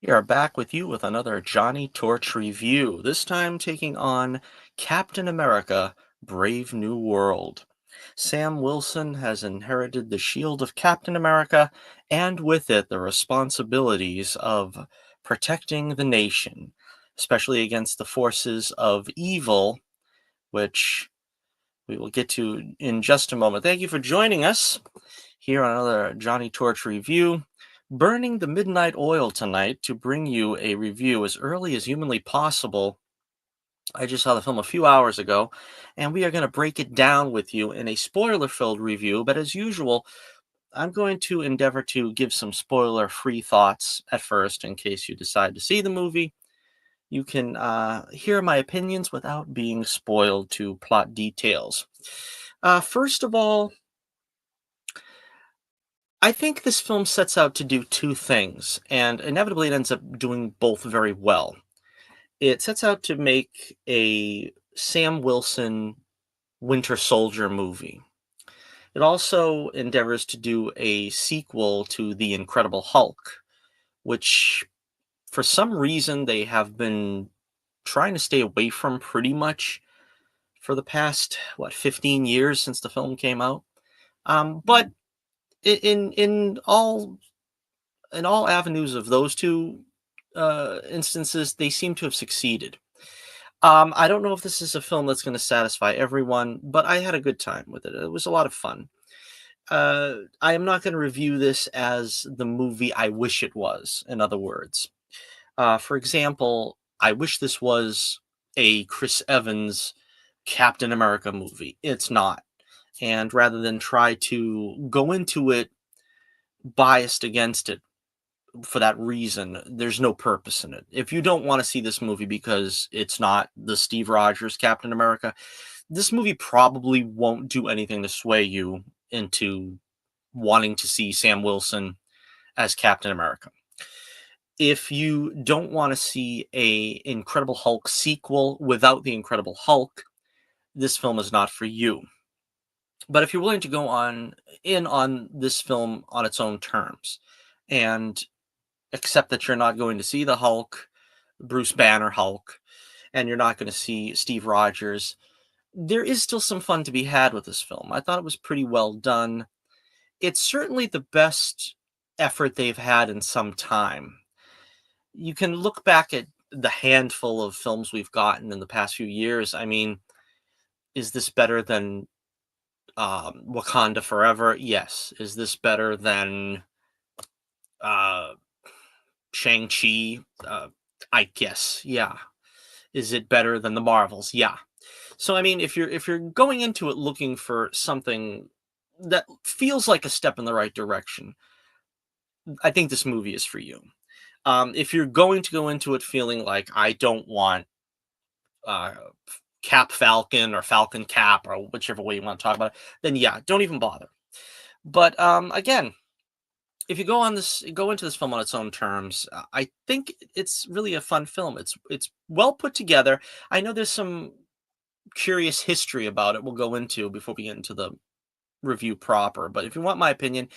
We are back with you with another Johnny Torch review, this time taking on Captain America Brave New World. Sam Wilson has inherited the shield of Captain America and with it the responsibilities of protecting the nation, especially against the forces of evil, which we will get to in just a moment. Thank you for joining us here on another Johnny Torch review. Burning the midnight oil tonight to bring you a review as early as humanly possible. I just saw the film a few hours ago, and we are going to break it down with you in a spoiler filled review. But as usual, I'm going to endeavor to give some spoiler free thoughts at first in case you decide to see the movie. You can hear my opinions without being spoiled to plot details. First of all, I think this film sets out to do two things, and inevitably it ends up doing both very well. It sets out to make a Sam Wilson Winter Soldier movie. It also endeavors to do a sequel to The Incredible Hulk, which for some reason they have been trying to stay away from pretty much for the past, 15 years since the film came out. But in all avenues of those two instances, they seem to have succeeded. I don't know if this is a film that's going to satisfy everyone, but I had a good time with it. It was a lot of fun. I am not going to review this as the movie I wish it was, in other words. For example, I wish this was a Chris Evans Captain America movie. It's not. And rather than try to go into it biased against it, for that reason, there's no purpose in it. If you don't want to see this movie because it's not the Steve Rogers Captain America, this movie probably won't do anything to sway you into wanting to see Sam Wilson as Captain America. If you don't want to see a Incredible Hulk sequel without the Incredible Hulk, this film is not for you. But if you're willing to go on this film on its own terms and except that you're not going to see the Hulk, Bruce Banner Hulk, and you're not going to see Steve Rogers. There is still some fun to be had with this film. I thought it was pretty well done. It's certainly the best effort they've had in some time. You can look back at the handful of films we've gotten in the past few years. I mean, is this better than Wakanda Forever? Yes. Is this better than uh, Shang-Chi? I guess, yeah. Is it better than the Marvels? Yeah. So I mean, if you're going into it looking for something that feels like a step in the right direction, I think this movie is for you. If you're going to go into it feeling like I don't want uh, Cap Falcon or Falcon Cap or whichever way you want to talk about it, then yeah, don't even bother. But again, if you go into this film on its own terms, I think it's really a fun film. It's well put together. I know there's some curious history about it we'll go into before we get into the review proper. But if you want my opinion,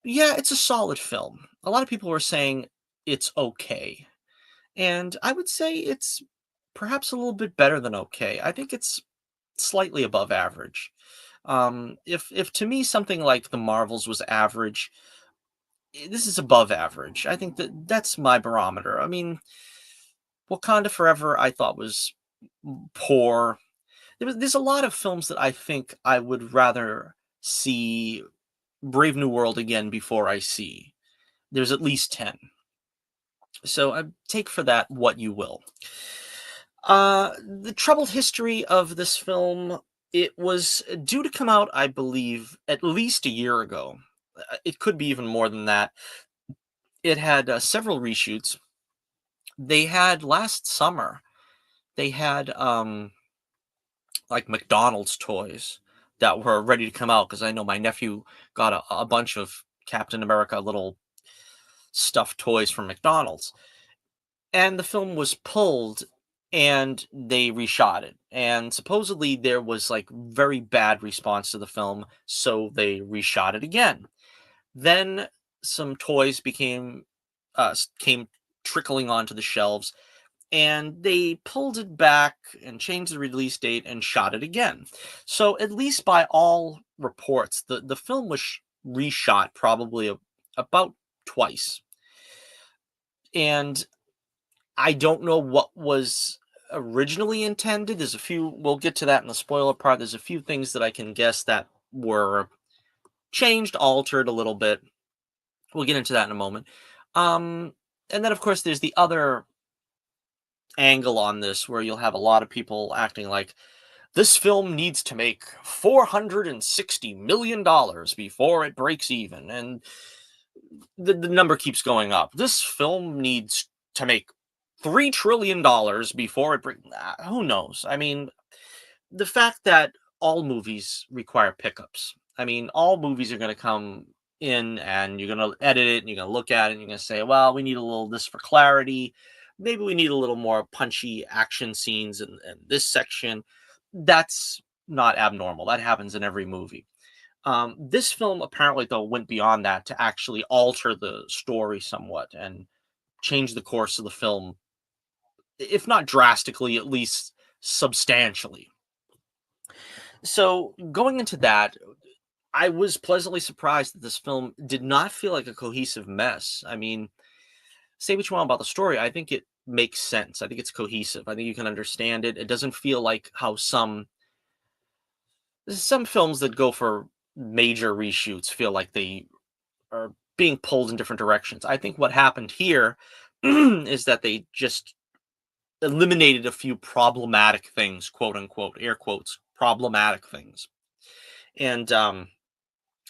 yeah, it's a solid film. A lot of people were saying it's okay. And I would say it's perhaps a little bit better than okay. I think it's slightly above average. If to me something like the Marvels was average, this is above average. I think that's my barometer. I mean, Wakanda Forever I thought was poor. There's a lot of films that I think I would rather see Brave New World again before I see. There's at least 10. So I take for that what you will. The troubled history of this film, it was due to come out, I believe, at least a year ago. It could be even more than that. It had several reshoots. They had last summer, they had like McDonald's toys that were ready to come out because I know my nephew got a bunch of Captain America little stuffed toys from McDonald's. And the film was pulled and they reshot it. And supposedly there was like very bad response to the film, so they reshot it again. Then some toys came trickling onto the shelves, and they pulled it back and changed the release date and shot it again. So at least by all reports, the film was reshot probably about twice. And I don't know what was originally intended. There's a few, we'll get to that in the spoiler part. There's a few things that I can guess that were changed, altered a little bit. We'll get into that in a moment. Um, and then, of course, there's the other angle on this where you'll have a lot of people acting like this film needs to make $460 million before it breaks even. And the number keeps going up. This film needs to make $3 trillion before it breaks. Who knows? I mean, the fact that all movies require pickups. I mean, all movies are going to come in and you're going to edit it and you're going to look at it and you're going to say, well, we need a little this for clarity. Maybe we need a little more punchy action scenes in this section. That's not abnormal. That happens in every movie. This film apparently, though, went beyond that to actually alter the story somewhat and change the course of the film, if not drastically, at least substantially. So going into that, I was pleasantly surprised that this film did not feel like a cohesive mess. I mean, say what you want about the story, I think it makes sense. I think it's cohesive. I think you can understand it. It doesn't feel like how some films that go for major reshoots feel like they are being pulled in different directions. I think what happened here is that they just eliminated a few problematic things, quote unquote, air quotes, problematic things. And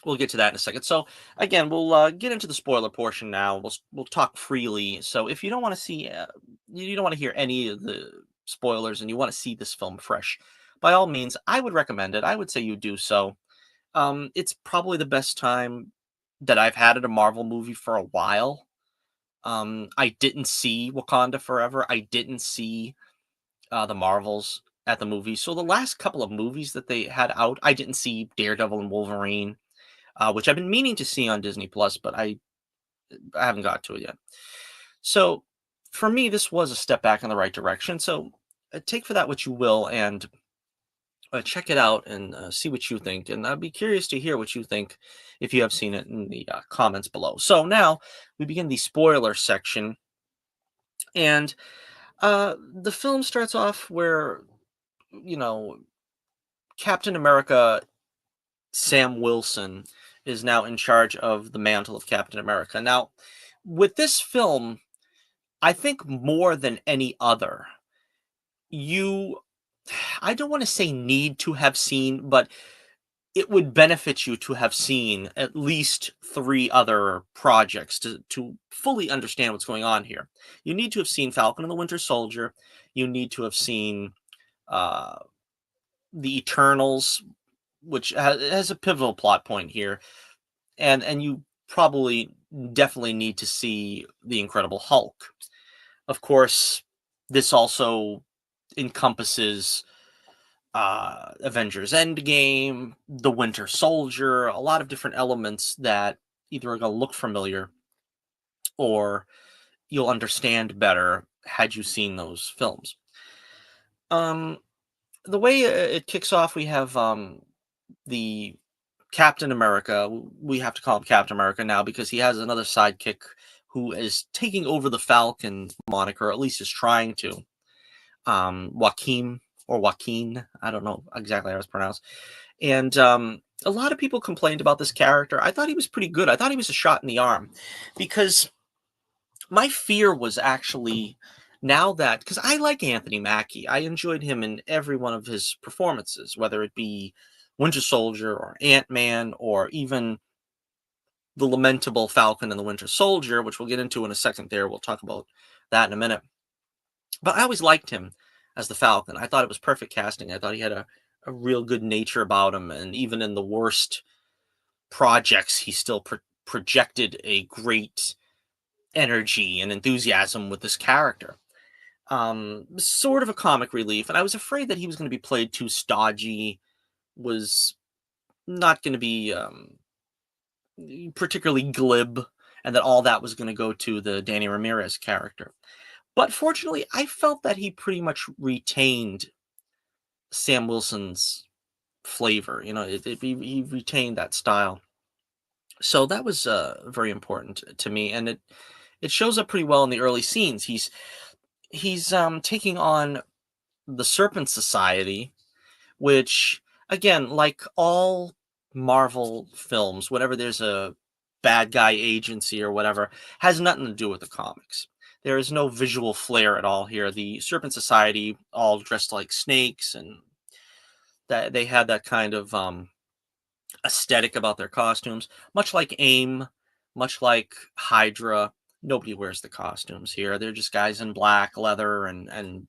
we'll get to that in a second. So again, we'll get into the spoiler portion now. We'll talk freely. So if you don't want to see, you don't want to hear any of the spoilers, and you want to see this film fresh, by all means, I would recommend it. I would say you do so. It's probably the best time that I've had at a Marvel movie for a while. I didn't see Wakanda Forever. I didn't see the Marvels at the movie. So the last couple of movies that they had out, I didn't see Daredevil and Wolverine, which I've been meaning to see on Disney Plus, but I haven't got to it yet. So for me, this was a step back in the right direction. So take for that what you will, and check it out and see what you think. And I'd be curious to hear what you think if you have seen it in the comments below. So now we begin the spoiler section. And the film starts off where, you know, Captain America, Sam Wilson, is now in charge of the mantle of Captain America. Now, with this film, I think more than any other, you, I don't want to say need to have seen, but it would benefit you to have seen at least 3 other projects to fully understand what's going on here. You need to have seen Falcon and the Winter Soldier. You need to have seen uh, the Eternals, which has a pivotal plot point here, and you probably definitely need to see the Incredible Hulk. Of course, this also encompasses Avengers Endgame, The Winter Soldier, a lot of different elements that either are going to look familiar or you'll understand better had you seen those films. Um, the way it kicks off, we have the Captain America. We have to call him Captain America now because he has another sidekick who is taking over the Falcon moniker, or at least is trying to. Joaquin or Joaquin, I don't know exactly how it's pronounced. And a lot of people complained about this character. I thought he was pretty good. I thought he was a shot in the arm because my fear was actually now that, because I like Anthony Mackie, I enjoyed him in every one of his performances, whether it be Winter Soldier or Ant-Man or even the lamentable Falcon and the Winter Soldier, which we'll get into in a second there. We'll talk about that in a minute. But I always liked him as the Falcon. I thought it was perfect casting. I thought he had a real good nature about him. And even in the worst projects, he still projected a great energy and enthusiasm with this character. Sort of a comic relief. And I was afraid that he was going to be played too stodgy, was not going to be particularly glib and that all that was going to go to the Danny Ramirez character. But fortunately, I felt that he pretty much retained Sam Wilson's flavor. He retained that style. So that was very important to me, and it shows up pretty well in the early scenes. He's taking on the Serpent Society, which, again, like all Marvel films, whenever there's a bad guy agency or whatever, has nothing to do with the comics. There is no visual flair at all here. The Serpent Society, all dressed like snakes, and that they had that kind of aesthetic about their costumes, much like AIM, much like Hydra. Nobody wears the costumes here. They're just guys in black leather, and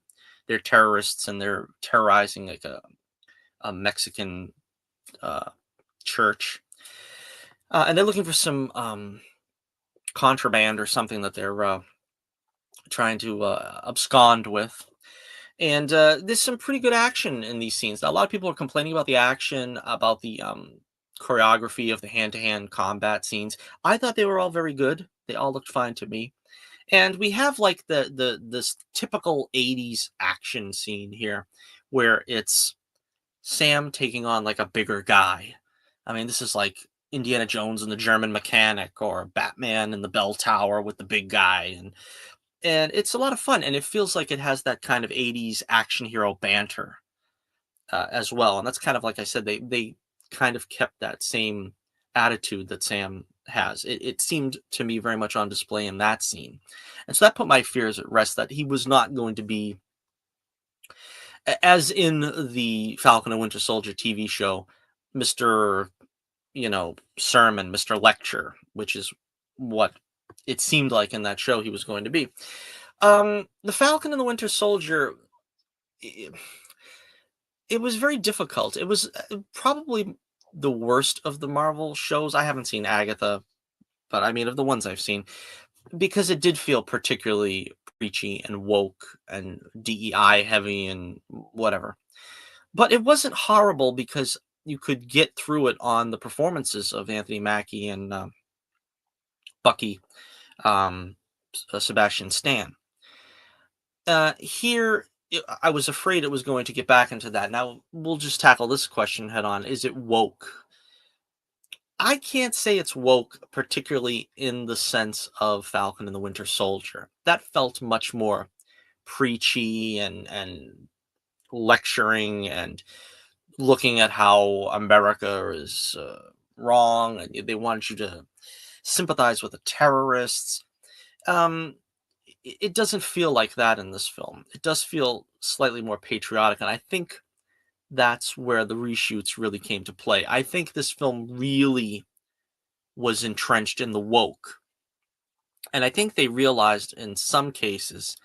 they're terrorists, and they're terrorizing like a Mexican uh, church, and they're looking for some contraband or something that they're trying to abscond with. And there's some pretty good action in these scenes. Now, a lot of people are complaining about the action, about the choreography of the hand-to-hand combat scenes. I thought they were all very good. They all looked fine to me. And we have like the this typical 80s action scene here where it's Sam taking on like a bigger guy. I mean, this is like Indiana Jones and the German mechanic, or Batman and the bell tower with the big guy, and it's a lot of fun, and it feels like it has that kind of 80s action hero banter as well. And that's kind of, like I said, they kind of kept that same attitude that Sam has. It seemed to me very much on display in that scene. And so that put my fears at rest that he was not going to be, as in the Falcon and Winter Soldier TV show, Mr. Sermon, Mr. Lecture, which is what it seemed like in that show he was going to be. The Falcon and the Winter Soldier, it, it was very difficult. It was probably the worst of the Marvel shows. I haven't seen Agatha, but I mean, of the ones I've seen, because it did feel particularly preachy and woke and DEI heavy and whatever. But it wasn't horrible because you could get through it on the performances of Anthony Mackie and Bucky, um, Sebastian Stan. Here, I was afraid it was going to get back into that. Now, we'll just tackle this question head on. Is it woke? I can't say it's woke, particularly in the sense of Falcon and the Winter Soldier. That felt much more preachy and lecturing and looking at how America is wrong, and they want you to sympathize with the terrorists. Um, it doesn't feel like that in this film. It does feel slightly more patriotic, and I think that's where the reshoots really came to play. I think this film really was entrenched in the woke, and I think they realized in some cases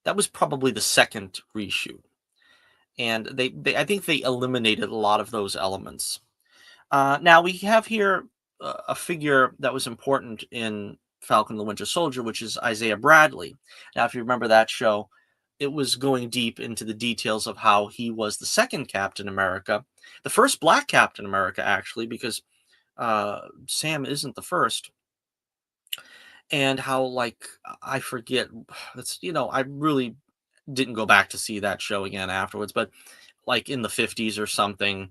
that was probably the second reshoot, and they I think they eliminated a lot of those elements. Now we have here a figure that was important in Falcon and the Winter Soldier, which is Isaiah Bradley. Now, if you remember that show, it was going deep into the details of how he was the second Captain America, the first black Captain America, actually, because Sam isn't the first, and how, like, I forget, I really didn't go back to see that show again afterwards, but like in the 50s or something,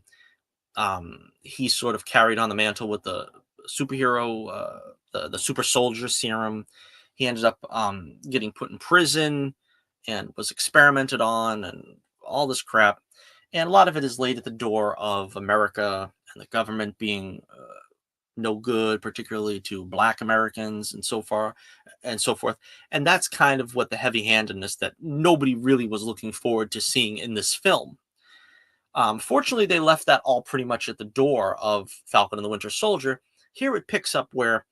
he sort of carried on the mantle with the superhero, the super soldier serum. He ended up getting put in prison and was experimented on and all this crap. And a lot of it is laid at the door of America and the government being no good, particularly to Black Americans and so far and so forth. And that's kind of what the heavy-handedness that nobody really was looking forward to seeing in this film. Fortunately, they left that all pretty much at the door of Falcon and the Winter Soldier. Here it picks up where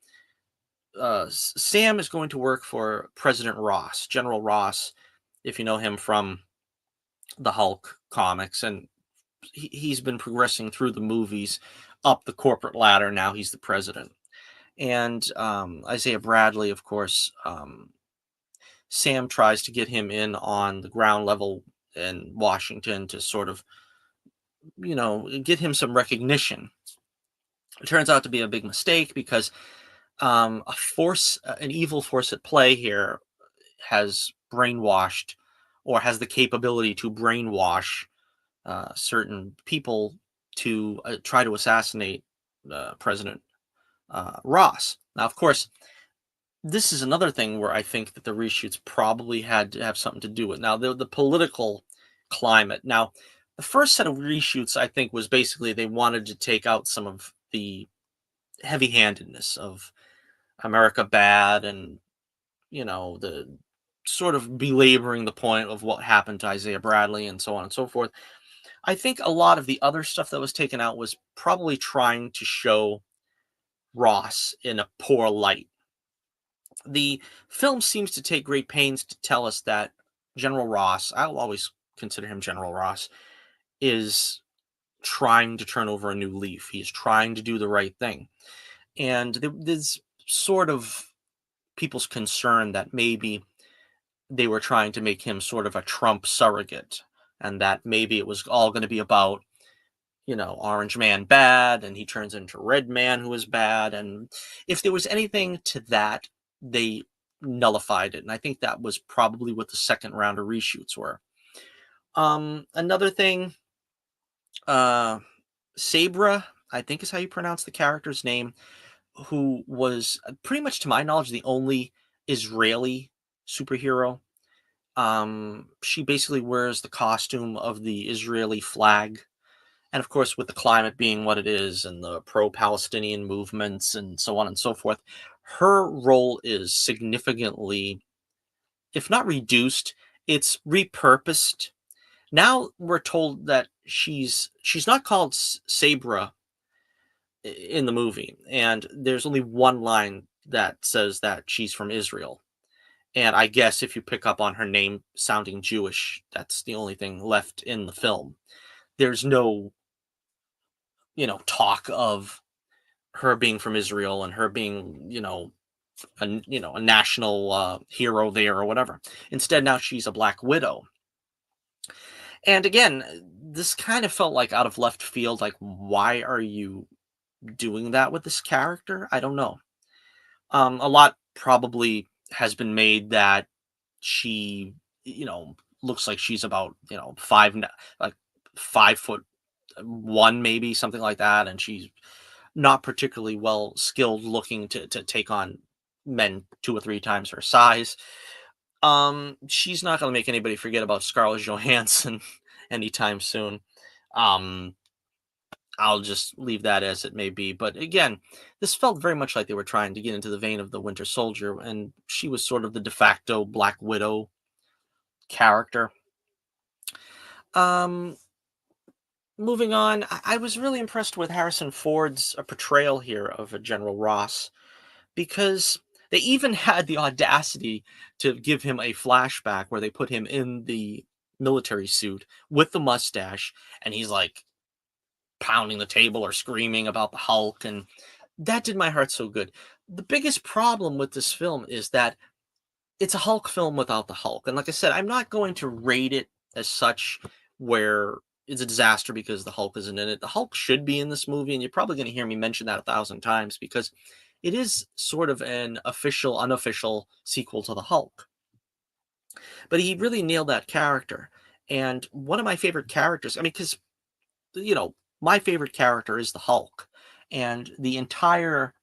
Sam is going to work for President Ross, General Ross, if you know him from the Hulk comics. And he's been progressing through the movies up the corporate ladder. Now he's the president. And Isaiah Bradley, of course, Sam tries to get him in on the ground level in Washington to sort of, get him some recognition. It turns out to be a big mistake because A force, an evil force at play here has brainwashed or has the capability to brainwash certain people to try to assassinate President Ross. Now, of course, this is another thing where I think that the reshoots probably had to have something to do with. Now, the political climate. Now, the first set of reshoots, I think, was basically they wanted to take out some of the heavy-handedness of America bad and, the sort of belaboring the point of what happened to Isaiah Bradley and so on and so forth. I think a lot of the other stuff that was taken out was probably trying to show Ross in a poor light. The film seems to take great pains to tell us that General Ross, I'll always consider him General Ross, is trying to turn over a new leaf. He's trying to do the right thing. And there's sort of people's concern that maybe they were trying to make him sort of a Trump surrogate and that maybe it was all going to be about, Orange Man bad and he turns into Red Man who is bad. And if there was anything to that, they nullified it. And I think that was probably what the second round of reshoots were. Another thing, uh, Sabra, I think is how you pronounce the character's name, who was pretty much, to my knowledge, the only Israeli superhero. She basically wears the costume of the Israeli flag. And of course, with the climate being what it is and the pro Palestinian movements and so on and so forth, her role is significantly, if not reduced, it's repurposed. Now we're told that she's not called Sabra in the movie, and there's only one line that says that she's from Israel. And I guess if you pick up on her name sounding Jewish, that's the only thing left in the film. There's no, talk of her being from Israel and her being, a national hero there or whatever. Instead, now she's a Black Widow. And again, this kind of felt like out of left field. Like, why are you doing that with this character? I don't know. A lot probably has been made that she, looks like she's about, like 5 foot one, maybe something like that, and she's not particularly well skilled looking to take on men 2 or 3 times her size. She's not going to make anybody forget about Scarlett Johansson anytime soon. Um, I'll just leave that as it may be. But again, this felt very much like they were trying to get into the vein of the Winter Soldier, and she was sort of the de facto Black Widow character. Um, Moving on, I was really impressed with Harrison Ford's portrayal here of a General Ross because they even had the audacity to give him a flashback where they put him in the military suit with the mustache, and he's like pounding the table or screaming about the Hulk, and that did my heart so good. The biggest problem with this film is that it's a Hulk film without the Hulk. And like I said, I'm not going to rate it as such where it's a disaster because the Hulk isn't in it. The Hulk should be in this movie, and you're probably going to hear me mention that 1,000 times because it is sort of an official, unofficial sequel to the Hulk. But he really nailed that character. And one of my favorite characters, I mean, because, my favorite character is the Hulk. And the entire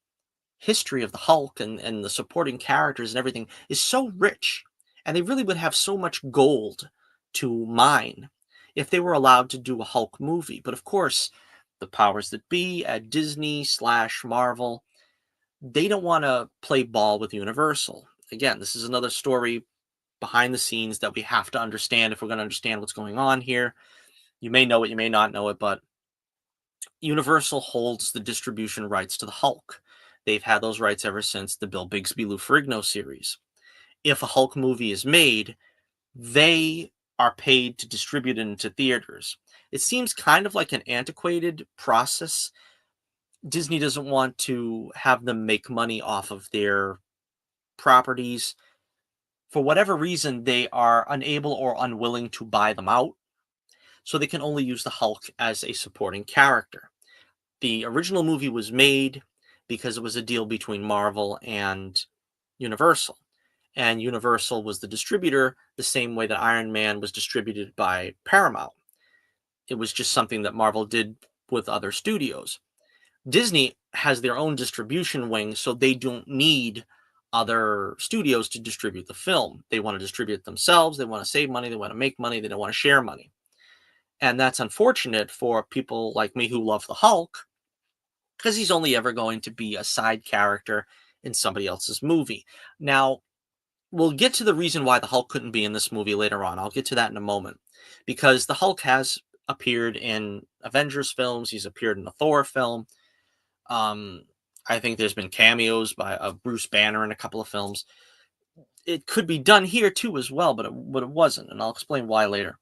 history of the Hulk and the supporting characters and everything is so rich, and they really would have so much gold to mine if they were allowed to do a Hulk movie. But of course, the powers that be at Disney slash Marvel, they don't want to play ball with Universal. Again, this is another story behind the scenes that we have to understand if we're going to understand what's going on here. You may know it, you may not know it, but Universal holds the distribution rights to the Hulk. They've had those rights ever since the Bill Bixby Lou Ferrigno series. If a Hulk movie is made, they are paid to distribute it into theaters. It seems kind of like an antiquated process. Disney doesn't want to have them make money off of their properties. For whatever reason, they are unable or unwilling to buy them out, so they can only use the Hulk as a supporting character. The original movie was made, because it was a deal between Marvel and Universal. And Universal was the distributor, the same way that Iron Man was distributed by Paramount. It was just something that Marvel did with other studios. Disney has their own distribution wing, so they don't need other studios to distribute the film. They want to distribute it themselves. They want to save money. They want to make money. They don't want to share money. And that's unfortunate for people like me who love the Hulk, because he's only ever going to be a side character in somebody else's movie. Now, we'll get to the reason why the Hulk couldn't be in this movie later on. I'll get to that in a moment. Because the Hulk has appeared in Avengers films, he's appeared in a Thor film. Um, I think there's been cameos by Bruce Banner in a couple of films. It could be done here too as well, but it wasn't, and I'll explain why later.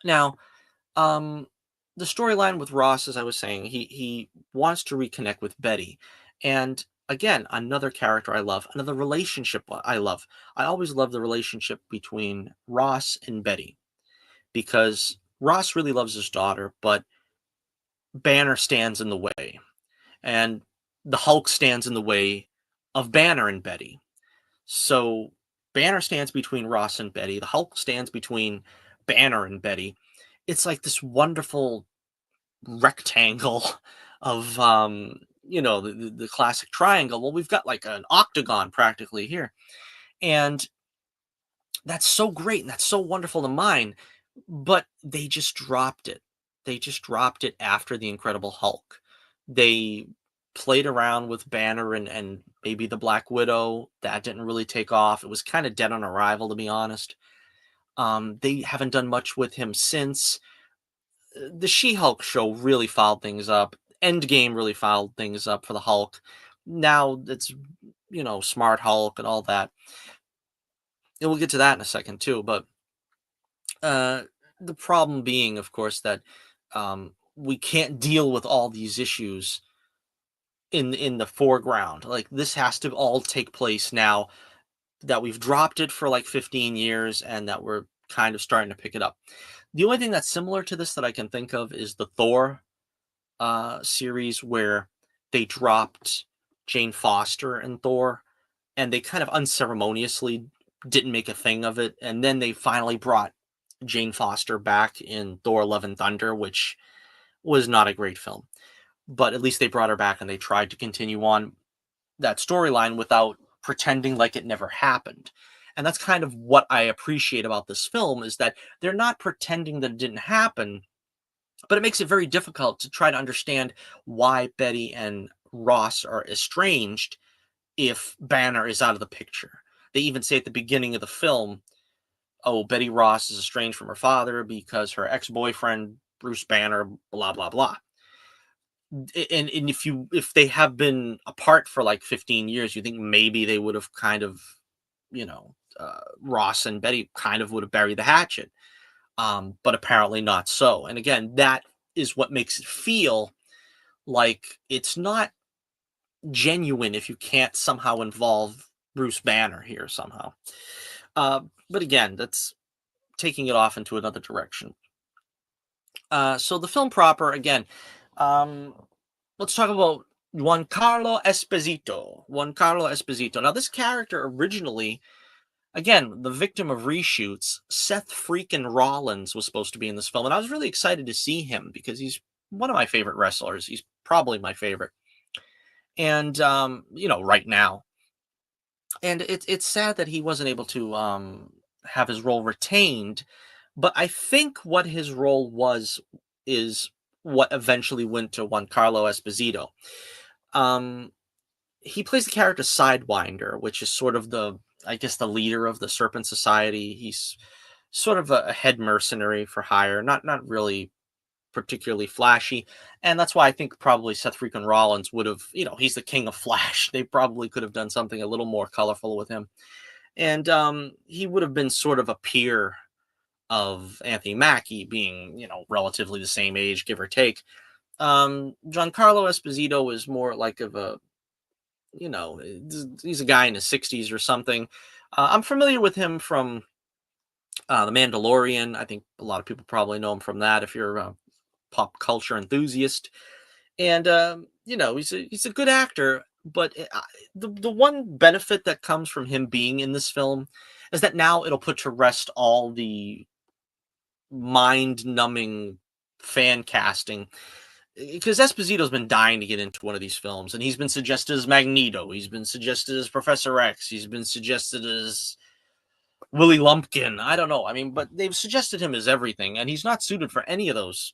Now, um, the storyline with Ross, as I was saying, he wants to reconnect with Betty, and again, another character I love, another relationship I love. I always love the relationship between Ross and Betty because Ross really loves his daughter, but Banner stands in the way, and the Hulk stands in the way of Banner and Betty. So Banner stands between Ross and Betty. The Hulk stands between Banner and Betty. It's like this wonderful rectangle of the classic triangle. Well, we've got like an octagon practically here. And that's so great and that's so wonderful to mine, but they just dropped it. They just dropped it after the Incredible Hulk. They played around with Banner and maybe the Black Widow. That didn't really take off. It was kind of dead on arrival, to be honest. They haven't done much with him since. The She-Hulk show really fouled things up. Endgame really fouled things up for the Hulk. Now it's Smart Hulk and all that. And we'll get to that in a second too. But uh, the problem being, of course, that we can't deal with all these issues in the foreground. Like this has to all take place now that we've dropped it for like 15 years and that we're kind of starting to pick it up. The only thing that's similar to this that I can think of is the Thor series where they dropped Jane Foster in Thor and they kind of unceremoniously didn't make a thing of it. And then they finally brought Jane Foster back in Thor Love and Thunder, which was not a great film. But at least they brought her back and they tried to continue on that storyline without pretending like it never happened. And that's kind of what I appreciate about this film is that they're not pretending that it didn't happen, but it makes it very difficult to try to understand why Betty and Ross are estranged if Banner is out of the picture. They even say at the beginning of the film, oh, Betty Ross is estranged from her father because her ex-boyfriend, Bruce Banner, blah, blah, blah. And if they have been apart for like 15 years, you think maybe they would have kind of, Ross and Betty kind of would have buried the hatchet. But apparently not so. And again, that is what makes it feel like it's not genuine if you can't somehow involve Bruce Banner here somehow. But again, that's taking it off into another direction. So the film proper, again, um, let's talk about Giancarlo Esposito. Giancarlo Esposito. Now, this character originally, again, the victim of reshoots, Seth freaking Rollins was supposed to be in this film, and I was really excited to see him because he's one of my favorite wrestlers. He's probably my favorite, and right now. And it's sad that he wasn't able to have his role retained, but I think what his role was is what eventually went to Giancarlo Esposito. Um, he plays the character Sidewinder, which is sort of I guess, the leader of the Serpent Society. He's sort of a head mercenary for hire, not really particularly flashy, and that's why I think probably Seth freaking Rollins would have, he's the king of Flash. They probably could have done something a little more colorful with him, and he would have been sort of a peer of Anthony Mackie, being relatively the same age, give or take. Giancarlo Esposito is more like of a he's a guy in his 60s or something. I'm familiar with him from The Mandalorian. I think a lot of people probably know him from that if you're a pop culture enthusiast. And he's a good actor, but the one benefit that comes from him being in this film is that now it'll put to rest all the mind-numbing fan casting, because Esposito's been dying to get into one of these films, and he's been suggested as Magneto, he's been suggested as Professor X, he's been suggested as Willie Lumpkin. I don't know. I mean, but they've suggested him as everything, and he's not suited for any of those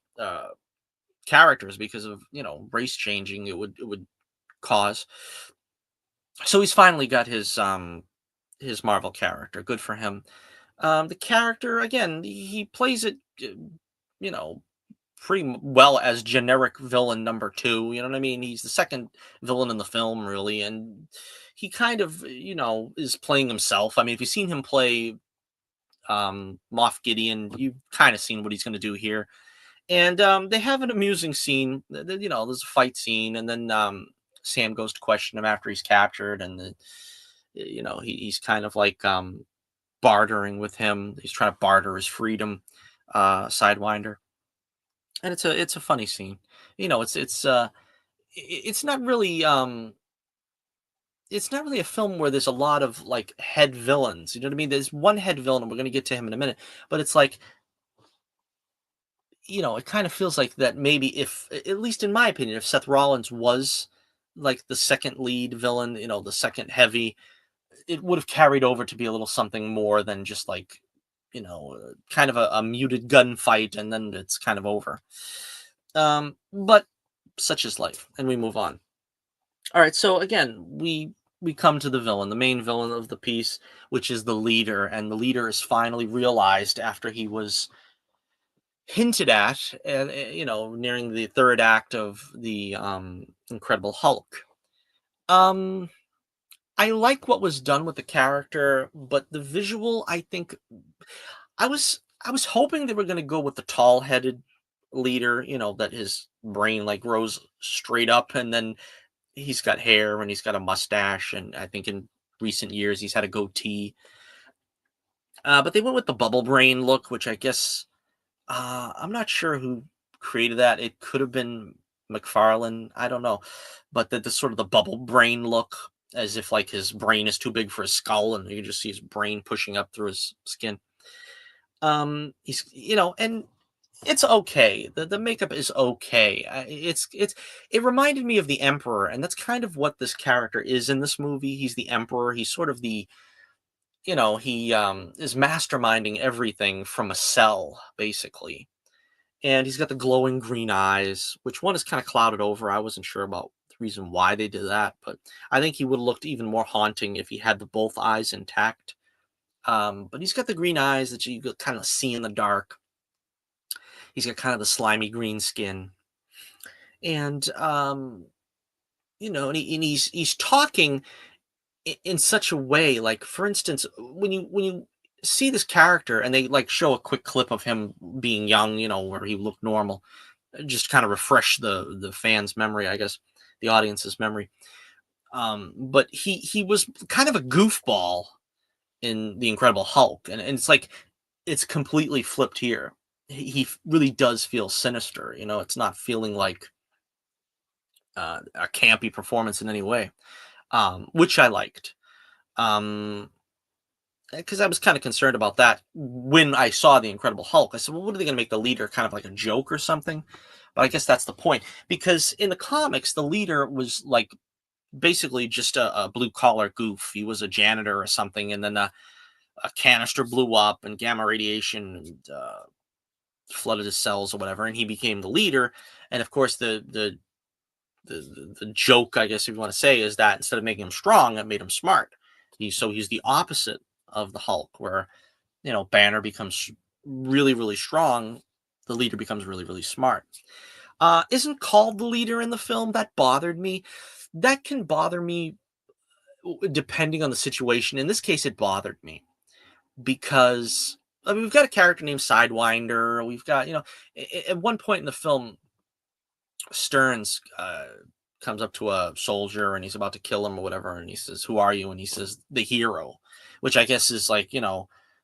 characters because of race changing it would cause. So he's finally got his Marvel character. Good for him. The character again, he plays it, you know, well as generic villain number two. You know what I mean? He's the second villain in the film, really, and he kind of is playing himself. I mean, if you've seen him play Moff Gideon, you've kind of seen what he's going to do here. And they have an amusing scene. There's a fight scene, and then Sam goes to question him after he's captured, and he's kind of like bartering with him. He's trying to barter his freedom, Sidewinder, and it's a funny scene. It's not really a film where there's a lot of like head villains. You know what I mean? There's one head villain, and we're going to get to him in a minute, but it's like it kind of feels like that maybe if, at least in my opinion, if Seth Rollins was like the second lead villain, the second heavy, it would have carried over to be a little something more than just like, kind of a muted gunfight and then it's kind of over. But such is life, and we move on. All right, so again, we come to the villain, the main villain of the piece, which is the leader, and the leader is finally realized after he was hinted at, and nearing the third act of the Incredible Hulk. I like what was done with the character, but the visual, I think, I was hoping they were going to go with the tall-headed leader, that his brain like grows straight up, and then he's got hair and he's got a mustache, and I think in recent years he's had a goatee. But they went with the bubble brain look, which I guess I'm not sure who created that. It could have been McFarlane. I don't know. But the sort of the bubble brain look, as if like his brain is too big for his skull, and you can just see his brain pushing up through his skin. He's and it's okay. The makeup is okay. It reminded me of the Emperor, and that's kind of what this character is in this movie. He's the Emperor. He's sort of the he is masterminding everything from a cell, basically. And he's got the glowing green eyes, which one is kind of clouded over. I wasn't sure about the reason why they did that, but I think he would have looked even more haunting if he had the both eyes intact. But he's got the green eyes that you could kind of see in the dark. He's got kind of the slimy green skin. And and he's talking in such a way, like, for instance, when you see this character and they like show a quick clip of him being young, where he looked normal, just kind of refresh the fans' memory, I guess, the audience's memory. But he was kind of a goofball in The Incredible Hulk, and it's like it's completely flipped here. He really does feel sinister. It's not feeling like a campy performance in any way, which I liked. Because I was kind of concerned about that when I saw The Incredible Hulk. I said, well, what are they going to make the leader kind of like a joke or something? But I guess that's the point. Because in the comics, the leader was like basically just a blue collar goof. He was a janitor or something, and then a canister blew up and gamma radiation and flooded his cells or whatever, and he became the leader. And of course, the joke, I guess if you want to say, is that instead of making him strong, it made him smart. He's the opposite of the Hulk, where Banner becomes really, really strong, the leader becomes really, really smart. Isn't called the leader in the film. That bothered me. That can bother me depending on the situation. In this case, it bothered me because I mean, we've got a character named Sidewinder. We've got, at one point in the film, Stearns comes up to a soldier and he's about to kill him or whatever, and he says, "Who are you?" And he says, "The hero," which I guess is like,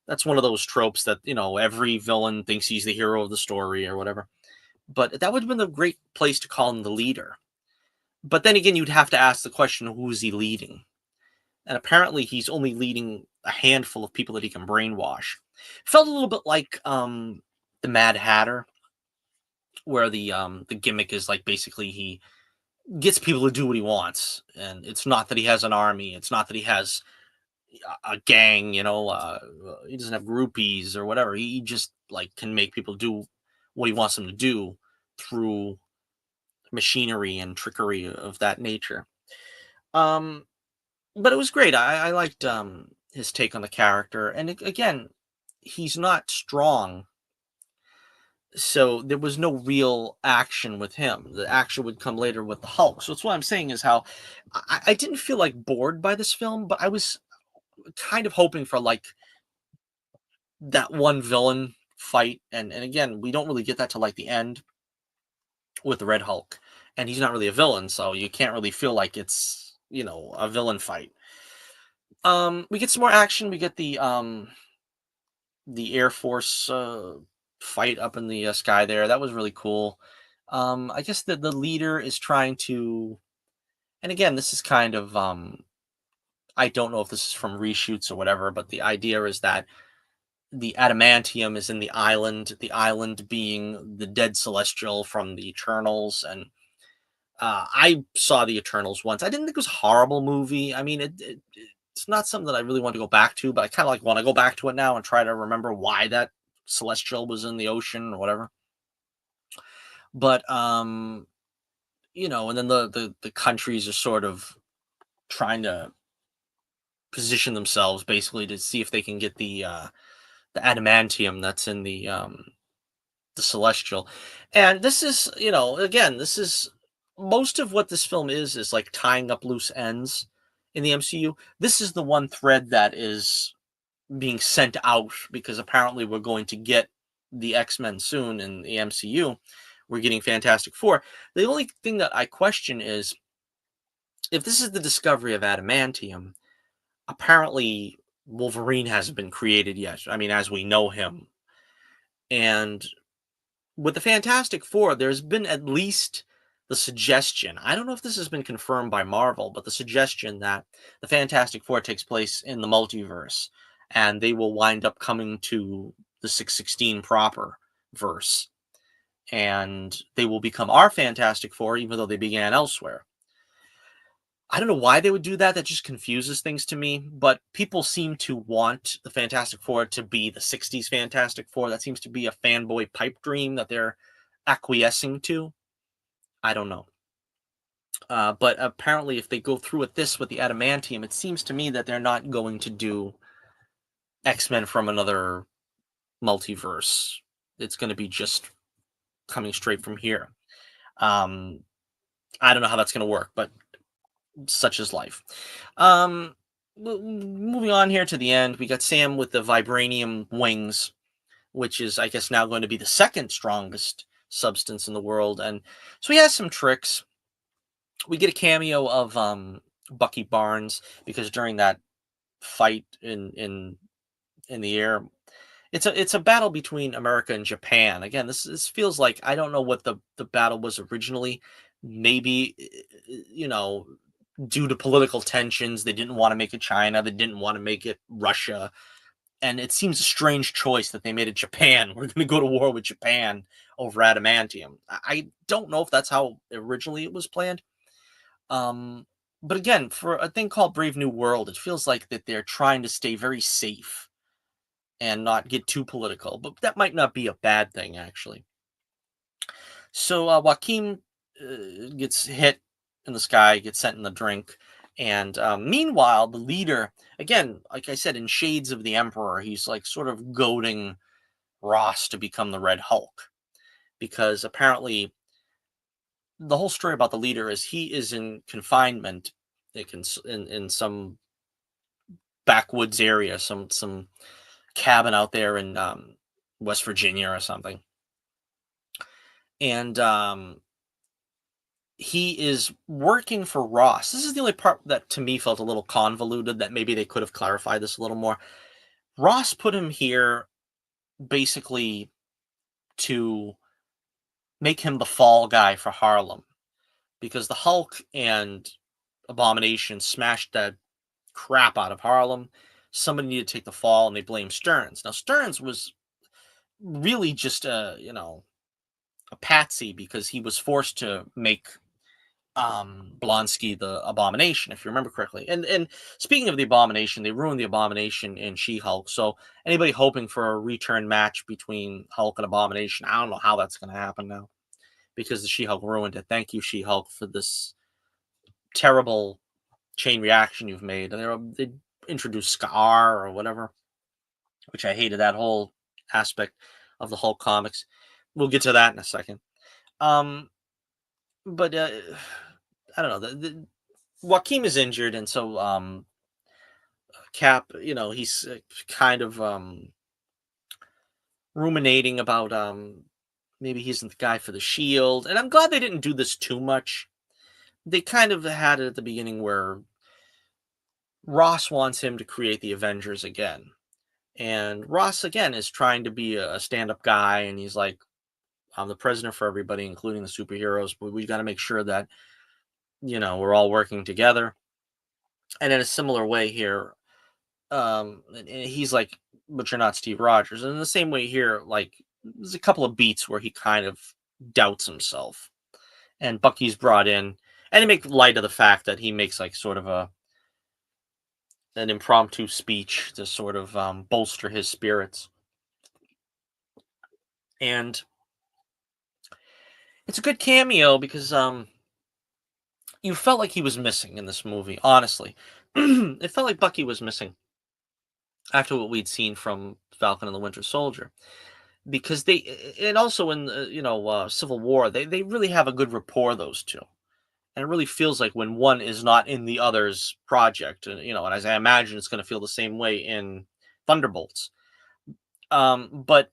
that's one of those tropes that every villain thinks he's the hero of the story or whatever. But that would have been a great place to call him the leader. But then again, you'd have to ask the question, who is he leading? And apparently, he's only leading a handful of people that he can brainwash. Felt a little bit like the Mad Hatter, where the gimmick is like basically he gets people to do what he wants, and it's not that he has an army, it's not that he has a gang, he doesn't have groupies or whatever. He just like can make people do what he wants them to do through machinery and trickery of that nature. Um, but it was great. I liked his take on the character, and again, he's not strong, so there was no real action with him. The action would come later with the Hulk. So that's what I'm saying is how I didn't feel like bored by this film, but I was kind of hoping for like that one villain fight, and again, we don't really get that to like the end with the Red Hulk, and he's not really a villain, so you can't really feel like it's a villain fight. We get some more action. We get the Air Force fight up in the sky there. That was really cool. I guess the leader is trying to, and again, this is kind of I don't know if this is from reshoots or whatever, but the idea is that the adamantium is in the island being the dead celestial from the Eternals. And I saw the Eternals once. I didn't think it was a horrible movie. I mean, it's not something that I really want to go back to, but I kind of like want to go back to it now and try to remember why that celestial was in the ocean or whatever. But and then the countries are sort of trying to position themselves basically to see if they can get the adamantium that's in the celestial. And this is, again, this is most of what this film is like tying up loose ends in the MCU. This is the one thread that is being sent out because apparently we're going to get the X-Men soon in the MCU. We're getting Fantastic Four. The only thing that I question is if this is the discovery of adamantium, apparently Wolverine hasn't been created yet. I mean, as we know him. And with the Fantastic Four, there's been at least the suggestion. I don't know if this has been confirmed by Marvel, but the suggestion that the Fantastic Four takes place in the multiverse and they will wind up coming to the 616 proper verse and they will become our Fantastic Four even though they began elsewhere. I don't know why they would do that. That just confuses things to me. But people seem to want the Fantastic Four to be the 60s Fantastic Four. That seems to be a fanboy pipe dream that they're acquiescing to. I don't know. But apparently, if they go through with this with the adamantium, it seems to me that they're not going to do X-Men from another multiverse. It's going to be just coming straight from here. Um, I don't know how that's going to work, but such is life. Um, Moving on here to the end, we got Sam with the vibranium wings, which is, I guess, now going to be the second strongest substance in the world. And so he has some tricks. We get a cameo of Bucky Barnes because during that fight in the air, it's a battle between America and Japan. Again, this feels like I don't know what the battle was originally. Maybe you know due to political tensions, they didn't want to make it China, they didn't want to make it Russia, and it seems a strange choice that they made it Japan. We're going to go to war with Japan over adamantium. I don't know if that's how originally it was planned. Um, but again, for a thing called Brave New World, it feels like that they're trying to stay very safe and not get too political. But that might not be a bad thing, actually. So Joaquin gets hit in the sky, gets sent in the drink. And meanwhile, the leader, again, like I said, in shades of the Emperor, he's like sort of goading Ross to become the Red Hulk. Because apparently, the whole story about the leader is he is in confinement in some backwoods area, some cabin out there in West Virginia or something. And he is working for Ross. This is the only part that to me felt a little convoluted that maybe they could have clarified this a little more. Ross put him here basically to make him the fall guy for Harlem. because the Hulk and Abomination smashed that crap out of Harlem. Somebody needed to take the fall, and they blamed Stearns. Now Stearns was really just a patsy because he was forced to make Blonsky the Abomination, if you remember correctly. And speaking of the Abomination, they ruined the Abomination in She-Hulk. So anybody hoping for a return match between Hulk and Abomination, I don't know how that's going to happen now because the She-Hulk ruined it. Thank you, She-Hulk, for this terrible chain reaction you've made. And they introduced Scar or whatever, which I hated that whole aspect of the Hulk comics. We'll get to that in a second. Um, but I don't know. Joaquin is injured, and so Cap, he's kind of ruminating about maybe he isn't the guy for the Shield. And I'm glad they didn't do this too much. They kind of had it at the beginning where Ross wants him to create the Avengers again. And Ross, again, is trying to be a stand up guy. And he's like, I'm the president for everybody, including the superheroes. But we got to make sure that, we're all working together. And in a similar way here, and he's like, but you're not Steve Rogers. And in the same way here, like, there's a couple of beats where he kind of doubts himself. And Bucky's brought in, and they make light of the fact that he makes like sort of an impromptu speech to sort of bolster his spirits. And it's a good cameo because you felt like he was missing in this movie, honestly. It felt like Bucky was missing after what we'd seen from Falcon and the Winter Soldier. Because and also in Civil War, they really have a good rapport, those two. And it really feels like when one is not in the other's project, and as I imagine it's going to feel the same way in Thunderbolts. But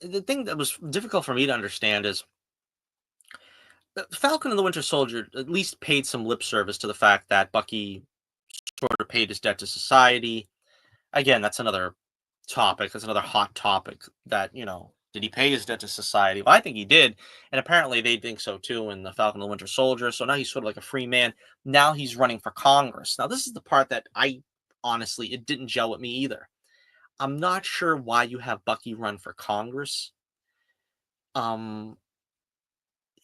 the thing that was difficult for me to understand is Falcon and the Winter Soldier at least paid some lip service to the fact that Bucky sort of paid his debt to society. Again, that's another topic. That's another hot topic that, did he pay his debt to society? Well, I think he did. And apparently they think so too in the Falcon and the Winter Soldier. So now he's sort of like a free man. Now he's running for Congress. Now, this is the part that honestly, it didn't gel with me either. I'm not sure why you have Bucky run for Congress.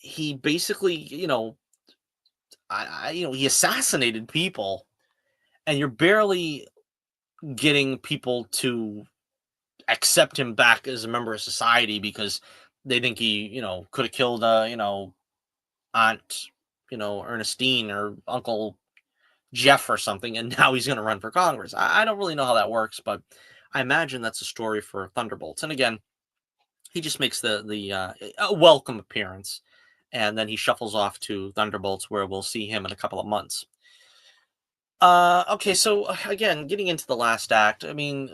He basically, he assassinated people, and you're barely getting people to accept him back as a member of society because they think he, could have killed, Aunt, Ernestine or Uncle Jeff or something, and now he's going to run for Congress. I don't really know how that works, but I imagine that's a story for Thunderbolts. And again, he just makes the a welcome appearance, and then he shuffles off to Thunderbolts, where we'll see him in a couple of months. Okay, so again, getting into the last act, I mean,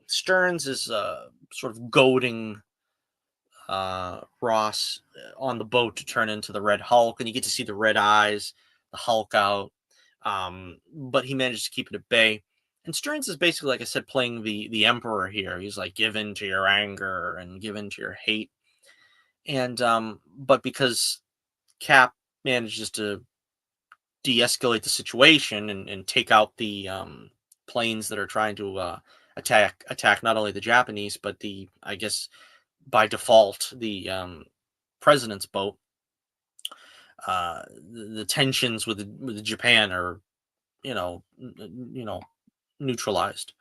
Stearns is sort of goading Ross on the boat to turn into the Red Hulk, and you get to see the red eyes, the Hulk out, but he manages to keep it at bay. And Stearns is basically, like I said, playing the Emperor here. He's like, give in to your anger and give in to your hate. And but because Cap manages to de-escalate the situation and take out the planes that are trying to attack not only the Japanese but I guess by default the president's boat. The tensions with Japan are neutralized.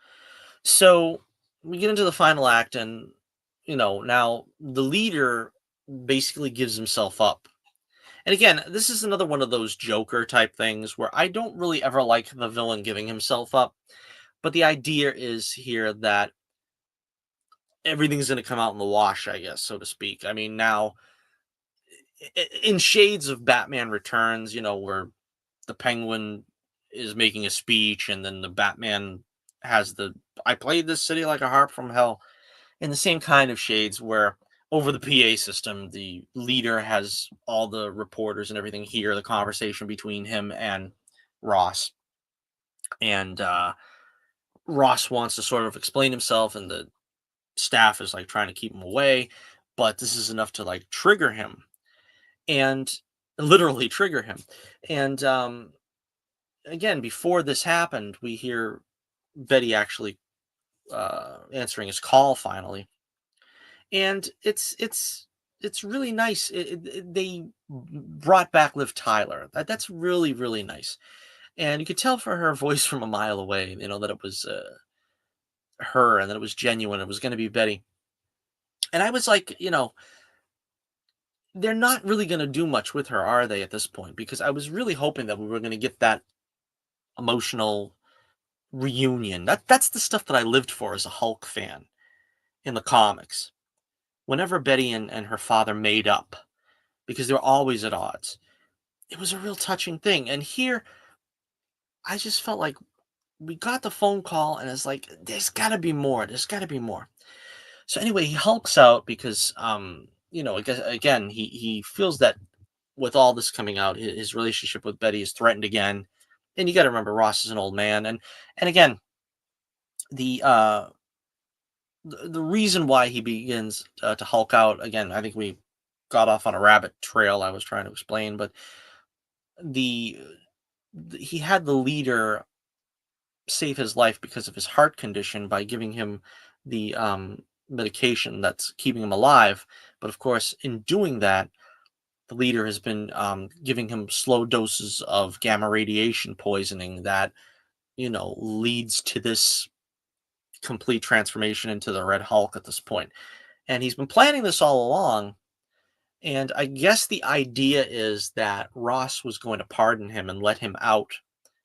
So we get into the final act, and now the leader basically gives himself up. And again, this is another one of those Joker type things where I don't really ever like the villain giving himself up. But the idea is here that everything's going to come out in the wash, I guess, so to speak. I mean, now, in shades of Batman Returns, where the Penguin is making a speech and then the Batman has I played this city like a harp from hell. In the same kind of shades where over the PA system, the leader has all the reporters and everything hear the conversation between him and Ross. And Ross wants to sort of explain himself, and the staff is like trying to keep him away. But this is enough to like trigger him. And literally trigger him. And again, before this happened, we hear Betty actually answering his call finally, and it's really nice. They brought back Liv Tyler. That's really really nice, and you could tell for her voice from a mile away, that it was her and that it was genuine. It was going to be Betty, and I was like, they're not really going to do much with her, are they, at this point? Because I was really hoping that we were going to get that emotional reunion. That's the stuff that I lived for as a Hulk fan in the comics. Whenever Betty and her father made up, because they were always at odds, it was a real touching thing. And here, I just felt like we got the phone call, and it's like, there's got to be more. There's got to be more. So anyway, he hulks out because, I guess again, he feels that with all this coming out, his relationship with Betty is threatened again. And you got to remember, Ross is an old man, and again, the uh the reason why he begins to hulk out again, I think we got off on a rabbit trail I was trying to explain, but the he had the leader save his life because of his heart condition by giving him the medication that's keeping him alive. But of course, in doing that, the leader has been giving him slow doses of gamma radiation poisoning that leads to this complete transformation into the Red Hulk at this point. And he's been planning this all along. And I guess the idea is that Ross was going to pardon him and let him out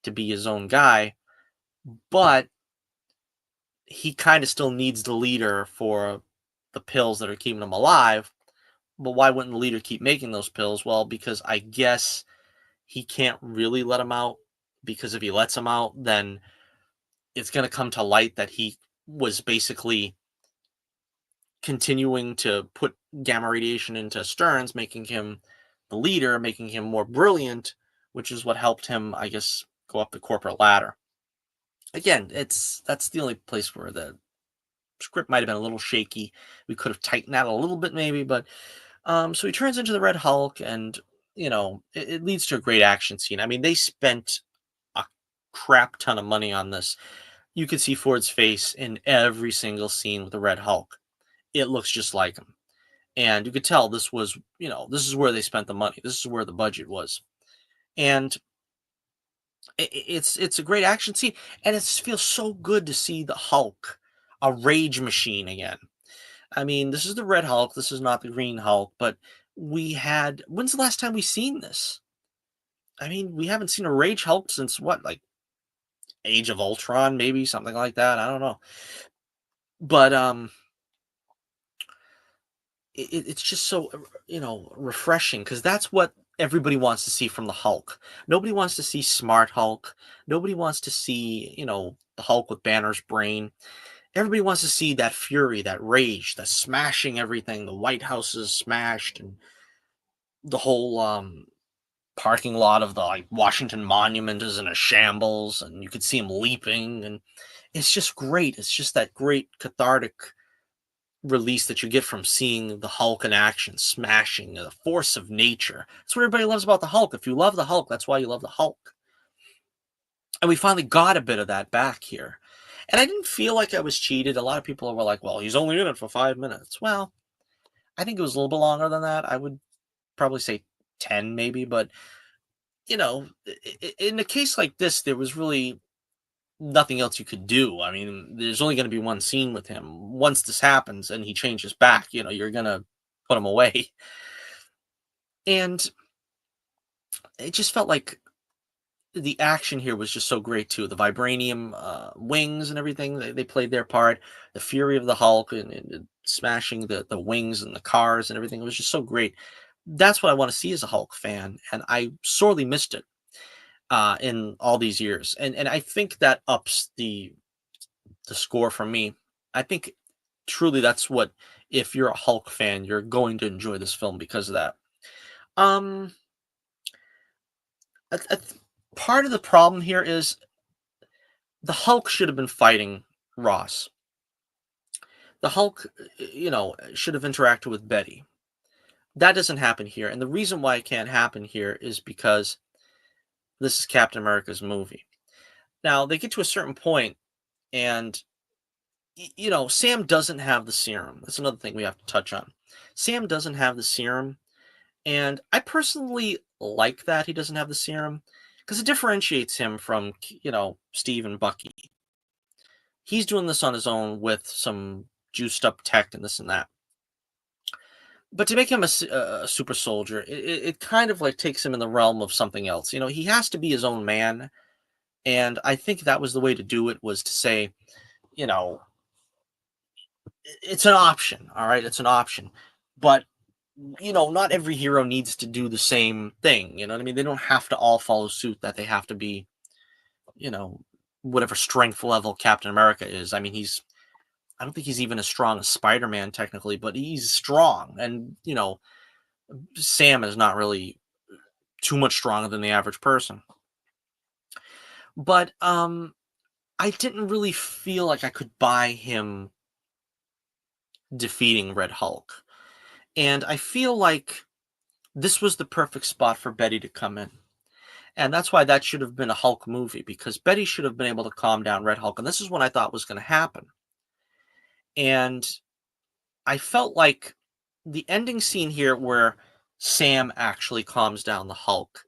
to be his own guy, but he kind of still needs the leader for the pills that are keeping him alive. But why wouldn't the leader keep making those pills? Well, because I guess he can't really let him out, because if he lets him out, then it's going to come to light that he was basically continuing to put gamma radiation into Stearns, making him the leader, making him more brilliant, which is what helped him, I guess, go up the corporate ladder. Again, that's the only place where the script might have been a little shaky. We could have tightened that a little bit, maybe, but so he turns into the Red Hulk, and it leads to a great action scene. I mean, they spent a crap ton of money on this. You could see Ford's face in every single scene with the Red Hulk. It looks just like him. And you could tell this is where they spent the money. This is where the budget was. And it's a great action scene, and it feels so good to see the Hulk, a rage machine again. I mean, this is the Red Hulk. This is not the Green Hulk, but when's the last time we seen this? I mean, we haven't seen a Rage Hulk since what, like Age of Ultron, maybe something like that. I don't know. But it's just so refreshing, because that's what everybody wants to see from the Hulk. Nobody wants to see smart Hulk. Nobody wants to see the Hulk with Banner's brain. Everybody wants to see that fury, that rage, the smashing everything. The White House is smashed, and the whole parking lot of the Washington Monument is in a shambles, and you could see him leaping, and it's just great. It's just that great cathartic release that you get from seeing the Hulk in action, smashing the force of nature. That's what everybody loves about the Hulk. If you love the Hulk, that's why you love the Hulk. And we finally got a bit of that back here. And I didn't feel like I was cheated. A lot of people were like, well, he's only in it for 5 minutes. Well, I think it was a little bit longer than that. I would probably say 10 maybe. But, in a case like this, there was really nothing else you could do. I mean, there's only going to be one scene with him. Once this happens and he changes back, you're going to put him away. And it just felt like the action here was just so great too. The vibranium wings and everything, they played their part. The fury of the Hulk and smashing the wings and the cars and everything, it was just so great. That's what I want to see as a Hulk fan, and I sorely missed it in all these years. And I think that ups the score for me. I think truly that's what, if you're a Hulk fan, you're going to enjoy this film because of that. Um, part of the problem here is the Hulk should have been fighting Ross. The Hulk, should have interacted with Betty. That doesn't happen here, and the reason why it can't happen here is because this is Captain America's movie. Now, they get to a certain point, and Sam doesn't have the serum. That's another thing we have to touch on. Sam doesn't have the serum, and I personally like that he doesn't have the serum because it differentiates him from, Steve and Bucky. He's doing this on his own with some juiced up tech and this and that. But to make him a super soldier, it kind of like takes him in the realm of something else. He has to be his own man, and I think that was the way to do it, was to say, you know, it's an option, all right? It's an option. But not every hero needs to do the same thing. You know what I mean? They don't have to all follow suit, that they have to be, you know, whatever strength level Captain America is. I mean, I don't think he's even as strong as Spider-Man technically, but he's strong. And, Sam is not really too much stronger than the average person. But I didn't really feel like I could buy him defeating Red Hulk. And I feel like this was the perfect spot for Betty to come in. And that's why that should have been a Hulk movie, because Betty should have been able to calm down Red Hulk. And this is what I thought was going to happen. And I felt like the ending scene here where Sam actually calms down the Hulk,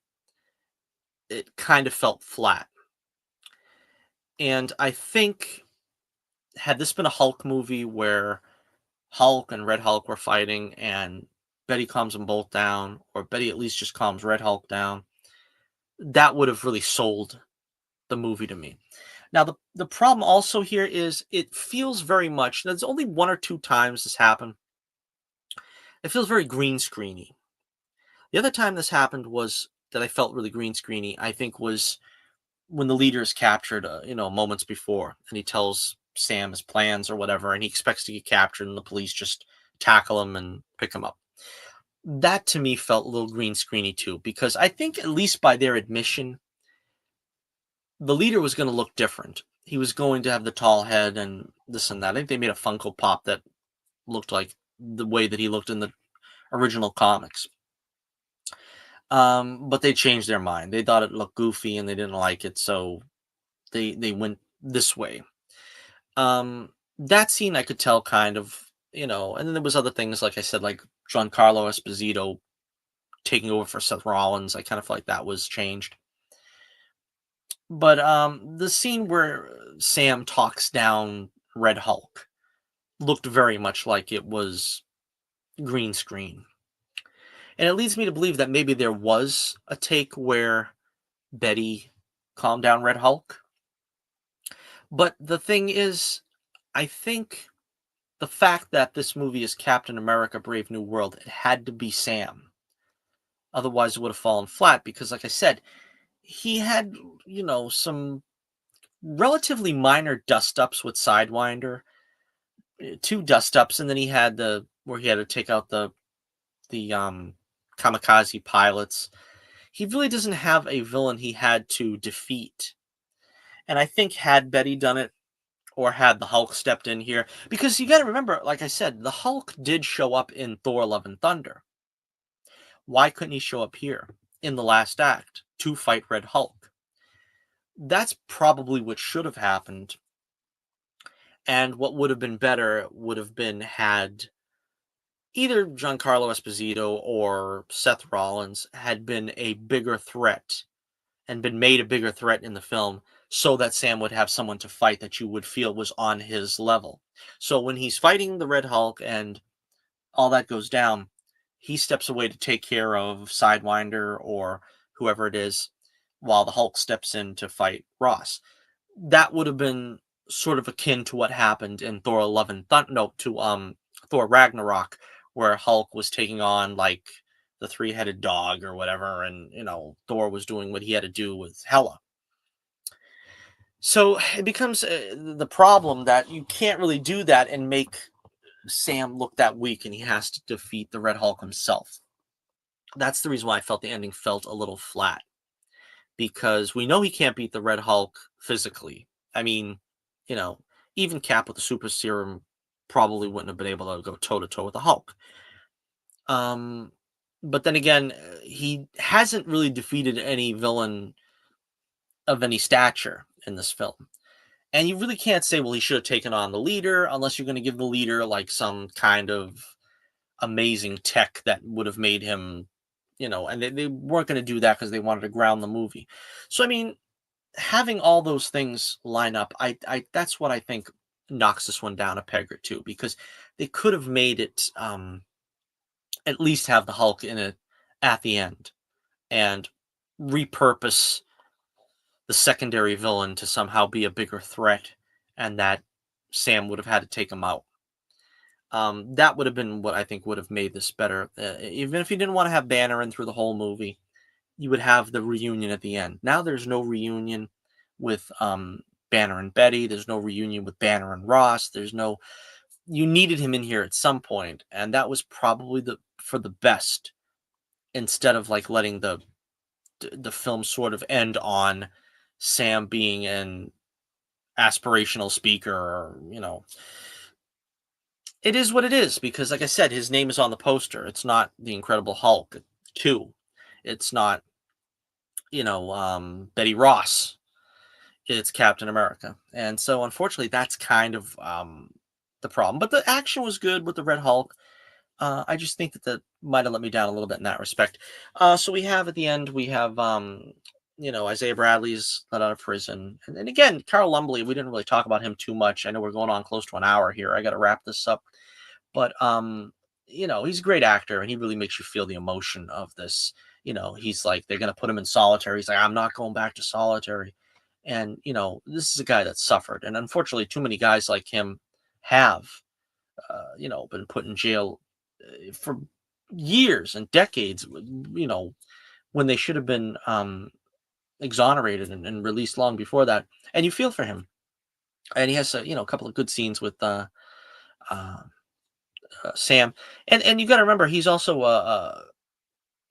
it kind of felt flat. And I think, had this been a Hulk movie where Hulk and Red Hulk were fighting and Betty calms them both down, or Betty at least just calms Red Hulk down, that would have really sold the movie to me. Now, the problem also here is it feels very much, there's only one or two times this happened. It feels very green screeny. The other time this happened was that I felt really green screeny, I think, was when the leader is captured, moments before, and he tells Sam his plans or whatever, and he expects to get captured, and the police just tackle him and pick him up. That to me felt a little green screeny too, because I think, at least by their admission, the leader was going to look different. He was going to have the tall head and this and that. I think they made a Funko Pop that looked like the way that he looked in the original comics. But they changed their mind. They thought it looked goofy and they didn't like it, so they went this way. That scene I could tell kind of, and then there was other things, like I said, like Giancarlo Esposito taking over for Seth Rollins. I kind of felt like that was changed. But the scene where Sam talks down Red Hulk looked very much like it was green screen. And it leads me to believe that maybe there was a take where Betty calmed down Red Hulk. But the thing is, I think the fact that this movie is Captain America Brave New World, it had to be Sam. Otherwise, it would have fallen flat because, like I said, he had, some relatively minor dust ups with Sidewinder, two dust ups, and then he had the where he had to take out the kamikaze pilots. He really doesn't have a villain he had to defeat. And I think, had Betty done it, or had the Hulk stepped in here, because you got to remember, like I said, the Hulk did show up in Thor: Love and Thunder. Why couldn't he show up here in the last act to fight Red Hulk? That's probably what should have happened. And what would have been better would have been had either Giancarlo Esposito or Seth Rollins had been a bigger threat and been made a bigger threat in the film, so that Sam would have someone to fight that you would feel was on his level. So when he's fighting the Red Hulk and all that goes down, he steps away to take care of Sidewinder or whoever it is, while the Hulk steps in to fight Ross. That would have been sort of akin to what happened in Thor: Love and Thunder, no, to Thor Ragnarok, where Hulk was taking on like the three-headed dog or whatever, and Thor was doing what he had to do with Hela. So it becomes the problem that you can't really do that and make Sam look that weak, and he has to defeat the Red Hulk himself. That's the reason why I felt the ending felt a little flat, because we know he can't beat the Red Hulk physically. I mean, you know, even Cap with the super serum probably wouldn't have been able to go toe to toe with the Hulk. But then again, he hasn't really defeated any villain of any stature in this film. And you really can't say, well, he should have taken on the leader unless you're going to give the leader like some kind of amazing tech that would have made him, and they weren't going to do that because they wanted to ground the movie. So, I mean, having all those things line up, I that's what I think knocks this one down a peg or two because they could have made it at least have the Hulk in it at the end and repurpose the secondary villain to somehow be a bigger threat and that Sam would have had to take him out. That would have been what I think would have made this better. Even if you didn't want to have Banner in through the whole movie, you would have the reunion at the end. Now there's no reunion with Banner and Betty. There's no reunion with Banner and Ross. There's no. You needed him in here at some point, and that was probably the for the best. Instead of like letting the film sort of end on Sam being an aspirational speaker, or it is what it is because, like I said, his name is on the poster. It's not the Incredible Hulk 2. It's not, Betty Ross. It's Captain America. And so, unfortunately, that's kind of the problem. But the action was good with the Red Hulk. I just think that might have let me down a little bit in that respect. So we have at the end, we have, Isaiah Bradley's let out of prison. And again, Carl Lumbly, we didn't really talk about him too much. I know we're going on close to an hour here. I got to wrap this up. But he's a great actor and he really makes you feel the emotion of this. He's like, they're gonna put him in solitary. He's like, I'm not going back to solitary. And this is a guy that suffered. And unfortunately, too many guys like him have been put in jail for years and decades, when they should have been exonerated and released long before that. And you feel for him. And he has a couple of good scenes with uh, Sam, and you got to remember he's also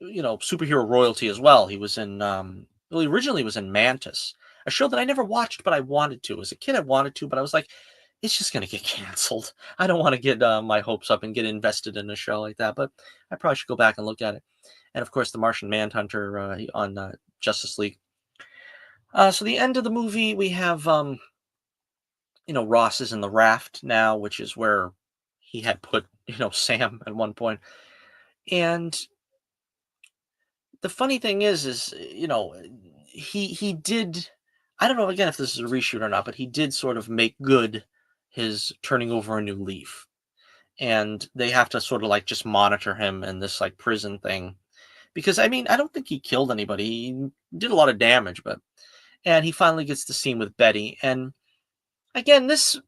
superhero royalty as well. He was in well, he originally was in Mantis, a show that I never watched, but I wanted to. As a kid, I wanted to, but I was like, it's just gonna get canceled. I don't want to get my hopes up and get invested in a show like that. But I probably should go back and look at it. And of course, the Martian Manhunter on Justice League. So the end of the movie, we have Ross is in the raft now, which is where he had put Sam at one point. And the funny thing is he did. I don't know again if this is a reshoot or not, but he did sort of make good his turning over a new leaf, and they have to sort of like just monitor him in this like prison thing because I mean I don't think he killed anybody. He did a lot of damage, but and he finally gets the scene with Betty, and again this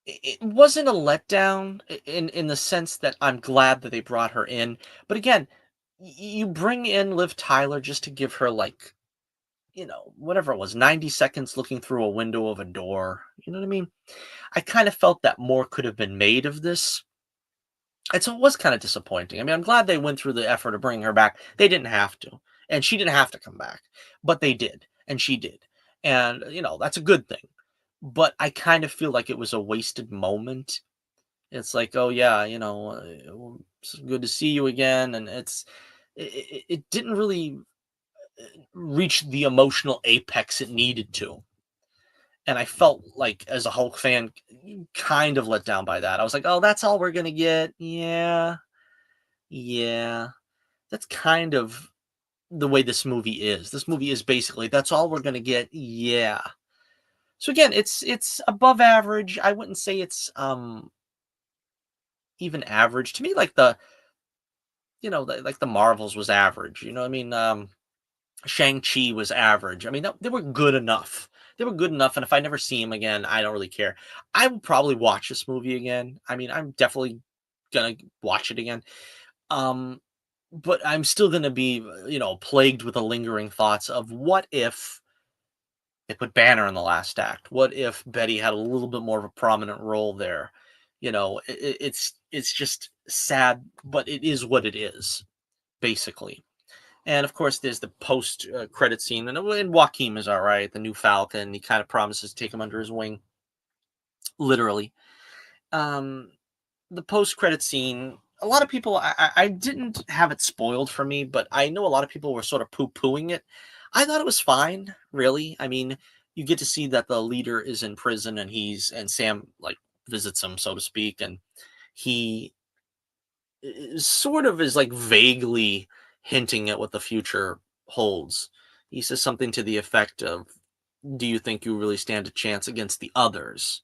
it wasn't a letdown in the sense that I'm glad that they brought her in, but again, you bring in Liv Tyler just to give her like, whatever it was, 90 seconds looking through a window of a door. You know what I mean? I kind of felt that more could have been made of this. And so it was kind of disappointing. I mean, I'm glad they went through the effort of bringing her back. They didn't have to. And she didn't have to come back, but they did. And she did. And, that's a good thing. But I kind of feel like it was a wasted moment. It's like, oh yeah, it's good to see you again, and it didn't really reach the emotional apex it needed to, and I felt like as a Hulk fan, kind of let down by that. I was like, oh, that's all we're gonna get, yeah, yeah. That's kind of the way this movie is. This movie is basically that's all we're gonna get, yeah. So again, it's above average. I wouldn't say it's even average to me. Like like the Marvels was average. You know what I mean? Shang-Chi was average. I mean, they were good enough. They were good enough, and if I never see him again, I don't really care. I will probably watch this movie again. I mean, I'm definitely gonna watch it again. Um, but I'm still gonna be, plagued with the lingering thoughts of what if they put Banner in the last act? What if Betty had a little bit more of a prominent role there? It's just sad, but it is what it is, basically. And of course, there's the post credit scene, and Joaquin is all right, the new Falcon. He kind of promises to take him under his wing, literally. Um, the post credit scene. a lot of people, I didn't have it spoiled for me, but I know a lot of people were sort of poo-pooing it. I thought it was fine, really. I mean, you get to see that the leader is in prison and Sam like visits him, so to speak, and he sort of is like vaguely hinting at what the future holds. He says something to the effect of, "Do you think you really stand a chance against the others?"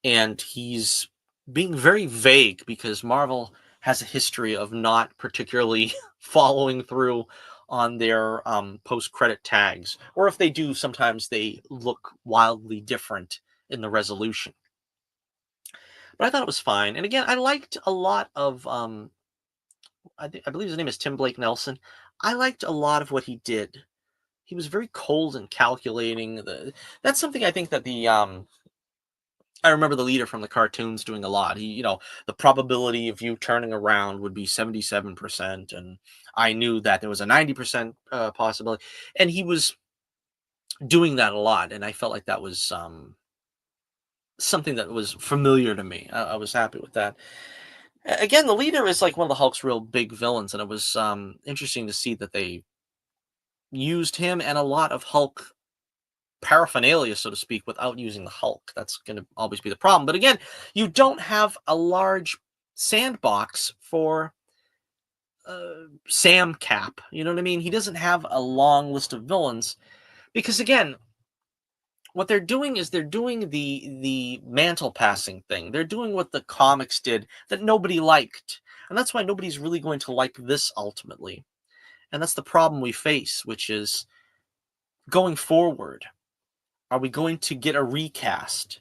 And he's being very vague because Marvel has a history of not particularly following through on their post-credit tags, or if they do, sometimes they look wildly different in the resolution. But I thought it was fine, and again, I liked a lot of I believe his name is Tim Blake Nelson. I liked a lot of what he did. He was very cold and calculating. That's something I think that the I remember the leader from the cartoons doing a lot. The probability of you turning around would be 77%, and I knew that there was a 90% possibility, and he was doing that a lot, and I felt like that was something that was familiar to me. I was happy with that. Again, the leader is like one of the Hulk's real big villains, and it was interesting to see that they used him and a lot of Hulk paraphernalia, so to speak, without using the Hulk. That's going to always be the problem. But again, you don't have a large sandbox for Sam Cap. You know what I mean? He doesn't have a long list of villains because again, what they're doing is they're doing the mantle passing thing. They're doing what the comics did that nobody liked. And that's why nobody's really going to like this ultimately. And that's the problem we face, which is going forward. Are we going to get a recast?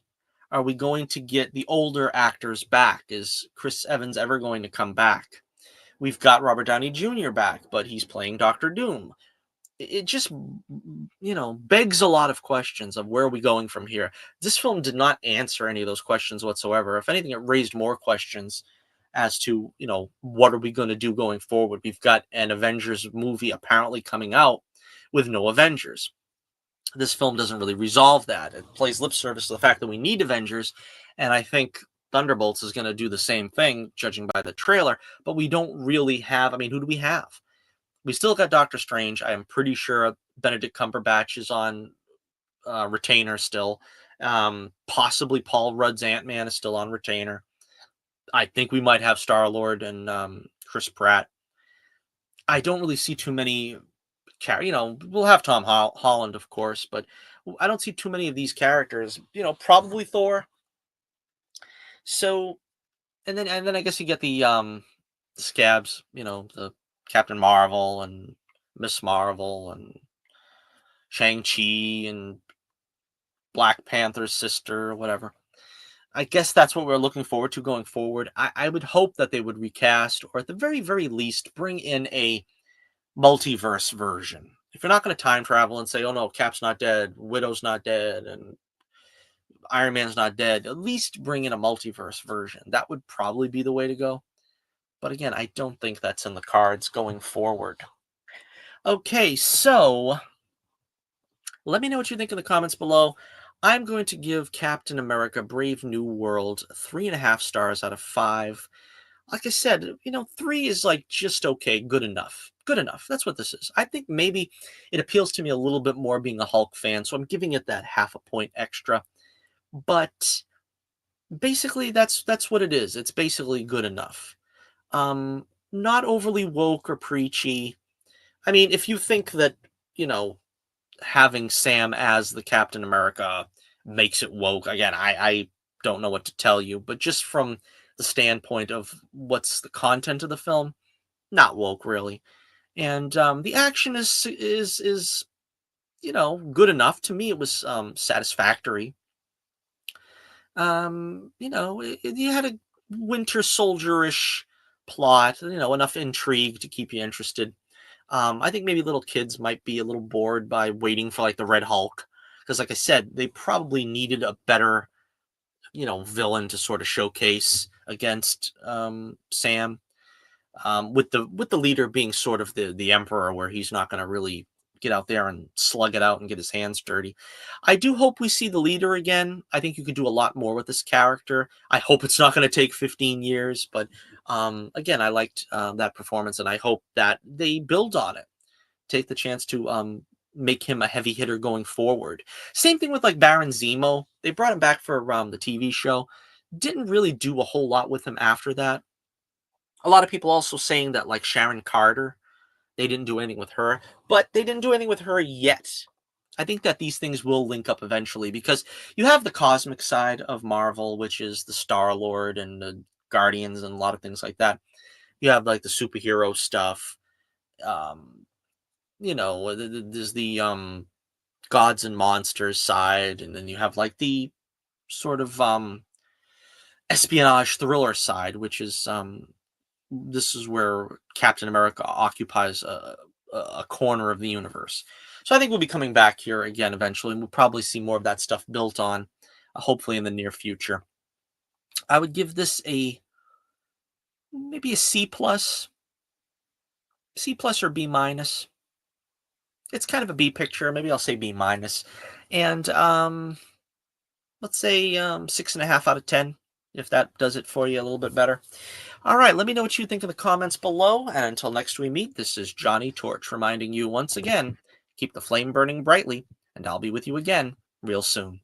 Are we going to get the older actors back? Is Chris Evans ever going to come back? We've got Robert Downey Jr. back, but he's playing Doctor Doom. It just, begs a lot of questions of where are we going from here. This film did not answer any of those questions whatsoever. If anything, it raised more questions as to, what are we going to do going forward? We've got an Avengers movie apparently coming out with no Avengers. This film doesn't really resolve that. It plays lip service to the fact that we need Avengers, and I think Thunderbolts is going to do the same thing, judging by the trailer. But we don't really have. I mean, who do we have? We still got Doctor Strange. I am pretty sure Benedict Cumberbatch is on retainer still. Possibly Paul Rudd's Ant-Man is still on retainer. I think we might have Star-Lord and Chris Pratt. I don't really see too many we'll have Tom Holland, of course, but I don't see too many of these characters. Probably Thor. So, and then I guess you get the scabs. The Captain Marvel and Miss Marvel and Shang-Chi and Black Panther's sister, or whatever. I guess that's what we're looking forward to going forward. I would hope that they would recast, or at the very, very least, bring in a multiverse version. If you're not going to time travel and say, "Oh no, Cap's not dead, Widow's not dead, and Iron Man's not dead," at least bring in a multiverse version. That would probably be the way to go. But again, I don't think that's in the cards going forward. Okay, so let me know what you think in the comments below. I'm going to give Captain America Brave New World 3.5 stars out of 5. Like I said, 3 is like just okay, good enough. Good enough. That's what this is. I think maybe it appeals to me a little bit more being a Hulk fan, so I'm giving it that half a point extra. But basically that's what it is. It's basically good enough. Not overly woke or preachy. I mean, if you think that, having Sam as the Captain America makes it woke, again, I don't know what to tell you, but just from the standpoint of what's the content of the film, not woke really. And the action is good enough. To me, it was satisfactory. You had a Winter Soldier-ish plot, enough intrigue to keep you interested. I think maybe little kids might be a little bored by waiting for like the Red Hulk, because like I said, they probably needed a better, villain to sort of showcase against Sam. With the leader being sort of the emperor, where he's not going to really get out there and slug it out and get his hands dirty. I do hope we see the leader again. I think you could do a lot more with this character. I hope it's not going to take 15 years, but again, I liked that performance, and I hope that they build on it. Take the chance to make him a heavy hitter going forward. Same thing with like Baron Zemo. They brought him back for the TV show. Didn't really do a whole lot with him after that. A lot of people also saying that like Sharon Carter, they didn't do anything with her, but they didn't do anything with her yet. I think that these things will link up eventually because you have the cosmic side of Marvel, which is the Star Lord and the Guardians and a lot of things like that. You have like the superhero stuff. Um, there's the gods and monsters side, and then you have like the sort of espionage thriller side, which is this is where Captain America occupies a corner of the universe. So I think we'll be coming back here again eventually, and we'll probably see more of that stuff built on, hopefully in the near future. I would give this a maybe a C plus or B minus. It's kind of a B picture. Maybe I'll say B minus, and let's say 6.5 out of 10, if that does it for you a little bit better. All right, let me know what you think in the comments below. And until next we meet, this is Johnny Torch reminding you once again, keep the flame burning brightly, and I'll be with you again real soon.